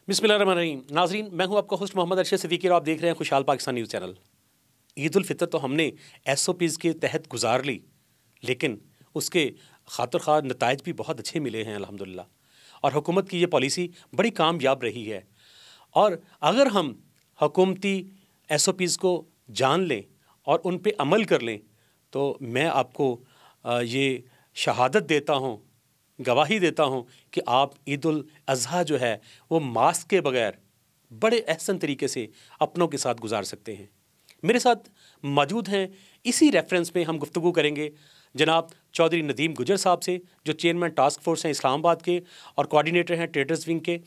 बिस्मिल्लाहिर्रहमानिर्रहीम। नाजरीन, मैं हूं आपका होस्ट मोहम्मद अरशद सिद्दीकी और आप देख रहे हैं खुशहाल पाकिस्तान न्यूज़ चैनल। ईद उल फितर तो हमने SOPs के तहत गुजार ली, लेकिन उसके खातिर खा नताइज भी बहुत अच्छे मिले हैं अल्हम्दुलिल्लाह। और हुकूमत की ये पॉलिसी बड़ी कामयाब रही है। और अगर हम हुकूमती SOPs को जान लें और उन पे अमल कर लें तो मैं आपको ये शहादत देता हूँ, गवाही देता हूँ कि आप ईद उल अज़हा जो है वो मास्क के बगैर बड़े अहसन तरीके से अपनों के साथ गुजार सकते हैं। मेरे साथ मौजूद हैं, इसी रेफरेंस में हम गुफ्तगू करेंगे जनाब चौधरी नदीम गुजर साहब से, जो चेयरमैन टास्क फोर्स हैं इस्लामाबाद के और कोऑर्डिनेटर हैं ट्रेडर्स विंग के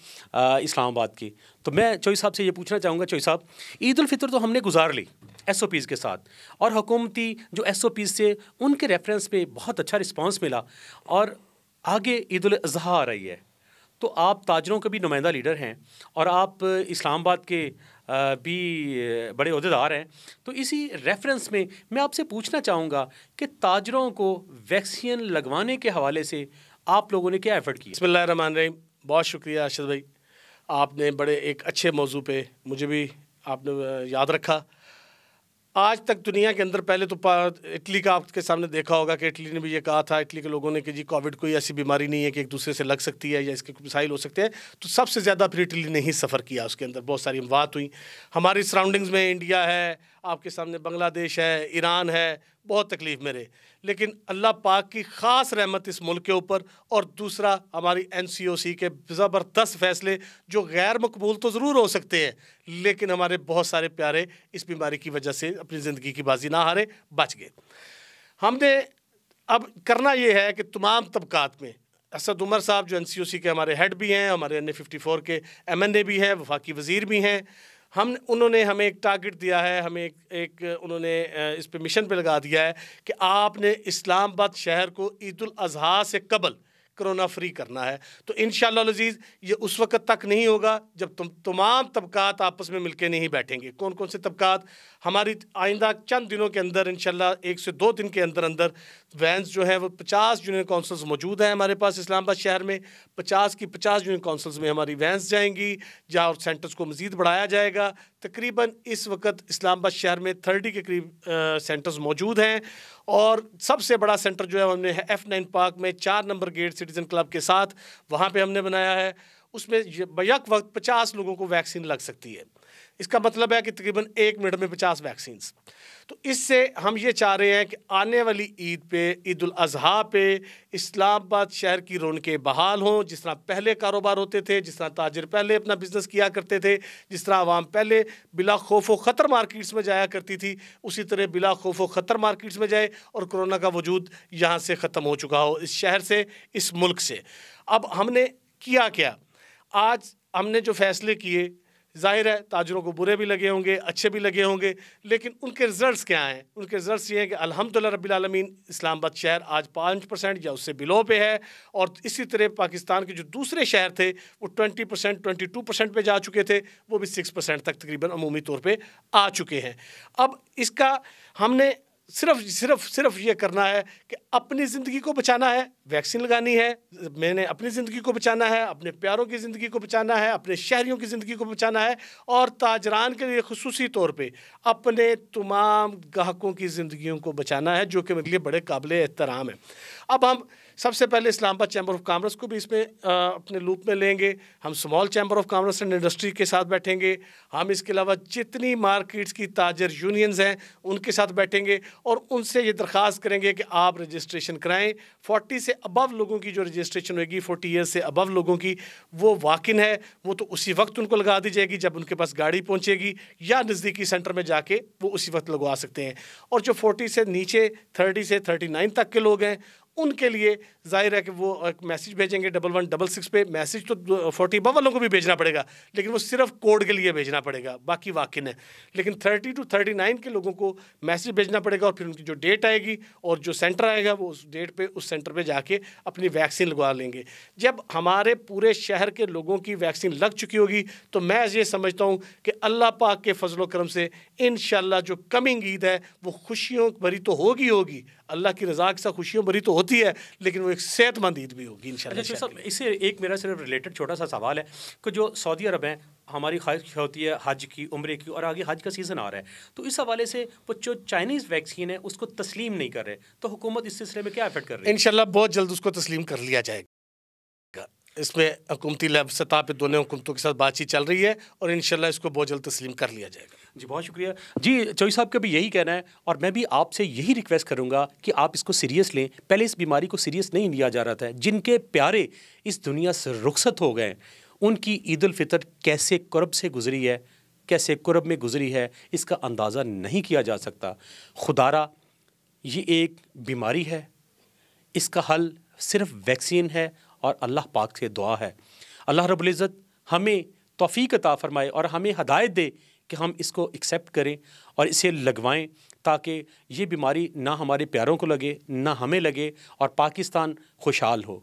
इस्लामाबाद के। तो मैं चौधरी साहब से ये पूछना चाहूँगा, चौधरी साहब, ईद उल फितर तो हमने गुजार ली SOPs के साथ, और हुकूमती जो SOPs से उनके रेफरेंस पे बहुत अच्छा रिस्पांस मिला, और आगे ईद उल अज़हा आ रही है। तो आप ताजरों के भी नुमाइंदा लीडर हैं और आप इस्लामाबाद के भी बड़े ओहदेदार हैं। तो इसी रेफरेंस में मैं आपसे पूछना चाहूँगा कि ताजरों को वैक्सीन लगवाने के हवाले से आप लोगों ने क्या एफर्ट किया? बिस्मिल्लाहिर्रहमानिर्रहीम। बहुत शुक्रिया अरशद भाई, आपने बड़े एक अच्छे मौजू पे मुझे भी आपने याद रखा। आज तक दुनिया के अंदर पहले तो इटली का आपके सामने देखा होगा कि इटली ने भी ये कहा था, इटली के लोगों ने, कि जी कोविड कोई ऐसी बीमारी नहीं है कि एक दूसरे से लग सकती है या इसके मिसाइल हो सकते हैं। तो सबसे ज़्यादा फिर इटली ने ही सफ़र किया, उसके अंदर बहुत सारी अमवात हुई। हमारी सराउंडिंग्स में इंडिया है, आपके सामने बांग्लादेश है, ईरान है, बहुत तकलीफ़ में रहे। लेकिन अल्लाह पाक की ख़ास रहमत इस मुल्क के ऊपर, और दूसरा हमारी NCOC के ज़बरदस्त फ़ैसले, जो गैर मकबूल तो ज़रूर हो सकते हैं, लेकिन हमारे बहुत सारे प्यारे इस बीमारी की वजह से अपनी ज़िंदगी की बाजी ना हारे, बच गए। हमने अब करना ये है कि तमाम तबकात में, असद उमर साहब जो NCOC के हमारे हेड भी हैं, हमारे NA54 के MNA भी हैं, वफाकी वज़ीर भी हैं, उन्होंने हमें एक टारगेट दिया है, हमें उन्होंने इस पे मिशन पे लगा दिया है कि आपने इस्लामाबाद शहर को ईद उल अज़हा से कबल कोरोना फ्री करना है। तो इंशाअल्लाह अज़ीज़ ये उस वक़्त तक नहीं होगा जब तमाम तबकात आपस में मिलके नहीं बैठेंगे। कौन कौन से तबकात? हमारी आइंदा चंद दिनों के अंदर इंशाअल्लाह 1 से 2 दिन के अंदर अंदर वैन्स जो है वो 50 यूनियन काउंसिल्स मौजूद हैं हमारे पास इस्लामाबाद शहर में। 50 की 50 यूनियन काउंसिल्स में हमारी वैन्स जाएंगी, जहाँ और सेंटर्स को मज़ीद बढ़ाया जाएगा। तकरीबन इस वक्त इस्लामाबाद शहर में 30 के करीब सेंटर्स मौजूद हैं, और सबसे बड़ा सेंटर जो है हमने F9 पार्क में 4 नंबर गेट सिटीज़न क्लब के साथ वहाँ पे हमने बनाया है। उसमें बैक वक्त 50 लोगों को वैक्सीन लग सकती है। इसका मतलब है कि तकरीबन 1 मिनट में 50 वैक्सीन्स। तो इससे हम ये चाह रहे हैं कि आने वाली ईद पे, ईद उल अज़हा पे, इस्लामाबाद शहर की रौनकें बहाल हों। जिस तरह पहले कारोबार होते थे, जिस तरह ताजिर पहले अपना बिज़नेस किया करते थे, जिस तरह आवाम पहले बिला खौफ व ख़तर मार्केट्स में जाया करती थी, उसी तरह बिला खौफ व ख़तर मार्केट्स में जाए और कोरोना का वजूद यहाँ से ख़त्म हो चुका हो, इस शहर से, इस मुल्क से। अब हमने किया क्या? आज हमने जो फ़ैसले किए, ज़ाहिर है ताजरों को बुरे भी लगे होंगे, अच्छे भी लगे होंगे, लेकिन उनके रिज़ल्ट्स क्या हैं? उनके रिज़ल्ट्स ये हैं कि अल्हम्दुलिल्लाह रब्बिल आलमीन इस्लामाबाद शहर आज 5% या उससे बिलो पे है, और इसी तरह पाकिस्तान के जो दूसरे शहर थे वो 20%, 22% पे जा चुके थे, वो भी 6% तक तकरीबन अमूमी तौर पे आ चुके हैं। अब इसका हमने सिर्फ ये करना है कि अपनी ज़िंदगी को बचाना है, वैक्सीन लगानी है। मैंने अपनी ज़िंदगी को बचाना है, अपने प्यारों की ज़िंदगी को बचाना है, अपने शहरियों की ज़िंदगी को बचाना है, और ताजरान के लिए खुसूसी तौर पे अपने तमाम ग्राहकों की ज़िंदगियों को बचाना है, जो कि मेरे लिए बड़े काबिल एहतराम है। अब हम सबसे पहले इस्लामाबाद चैम्बर ऑफ कॉमर्स को भी इसमें अपने लूप में लेंगे। हम small chamber of commerce and industry के साथ बैठेंगे। हम इसके अलावा जितनी मार्केट्स की ताजर यूनियंस हैं उनके साथ बैठेंगे और उनसे ये दरख्वास्त करेंगे कि आप रजिस्ट्रेशन कराएं। 40 से अबव लोगों की जो रजिस्ट्रेशन होगी, 40 ईयर्स से अबव लोगों की, वो वाकिन है, वो तो उसी वक्त उनको लगा दी जाएगी जब उनके पास गाड़ी पहुँचेगी, या नज़दीकी सेंटर में जाके वो उसी वक्त लगवा सकते हैं। और जो 40 से नीचे 30 से 39 तक के लोग हैं, उनके लिए ज़ाहिर है कि वो एक मैसेज भेजेंगे 1166 पे। मैसेज तो 40 वालों को भी भेजना पड़ेगा, लेकिन वो सिर्फ कोड के लिए भेजना पड़ेगा, बाकी वाकिन है। लेकिन 30 to 39 के लोगों को मैसेज भेजना पड़ेगा, और फिर उनकी जो डेट आएगी और जो सेंटर आएगा वो उस डेट पे उस सेंटर पे जाके अपनी वैक्सीन लगवा लेंगे। जब हमारे पूरे शहर के लोगों की वैक्सीन लग चुकी होगी तो मैं ये समझता हूँ कि अल्लाह पाक के फजल करम से इंशाअल्लाह जो कमिंग ईद है वो खुशियों भरी तो होगी, अल्लाह की रज़ा के साथ खुशियों भरी तो ہوتی ہے لیکن وہ ایک صحت مند عید بھی ہوگی انشاءاللہ۔ اچھا صاحب، اس سے ایک میرا صرف ریلیٹڈ چھوٹا سا سوال ہے کہ جو سعودی عرب ہیں، ہماری خواہش ہوتی ہے حج کی، عمرے کی، اور آگے حج کا سیزن آ رہا ہے، تو اس حوالے سے وہ جو چائنیز ویکسین ہے اس کو تسلیم نہیں کر رہے، تو حکومت اس سلسلے میں کیا ایفرٹ کر رہی ہے؟ انشاءاللہ بہت جلد اس کو تسلیم کر لیا جائے گا۔ اس میں حکومتی سطح پہ دونوں حکومتوں کے ساتھ بات چیت چل رہی ہے اور انشاءاللہ اس کو بہت جلد تسلیم کر لیا جائے گا۔ جی بہت شکریہ جی، چوئی صاحب کا بھی یہی کہنا ہے، اور میں بھی آپ سے یہی ریکویسٹ کروں گا کہ آپ اس کو سیریس لیں۔ پہلے اس بیماری کو سیریس نہیں لیا جا رہا تھا۔ جن کے پیارے اس دنیا سے رخصت ہو گئے، ان کی عید الفطر کیسے کرب سے گزری ہے، کیسے کرب میں گزری ہے، اس کا اندازہ نہیں کیا جا سکتا۔ خدارا یہ ایک بیماری ہے، اس کا حل صرف ویکسین ہے اور اللہ پاک سے دعا ہے۔ اللہ رب العزت ہمیں توفیق عطا فرمائے اور ہمیں ہدایت دے کہ ہم اس کو ایکسیپٹ کریں اور اسے لگوائیں، تاکہ یہ بیماری نہ ہمارے پیاروں کو لگے، نہ ہمیں لگے، اور پاکستان خوشحال ہو۔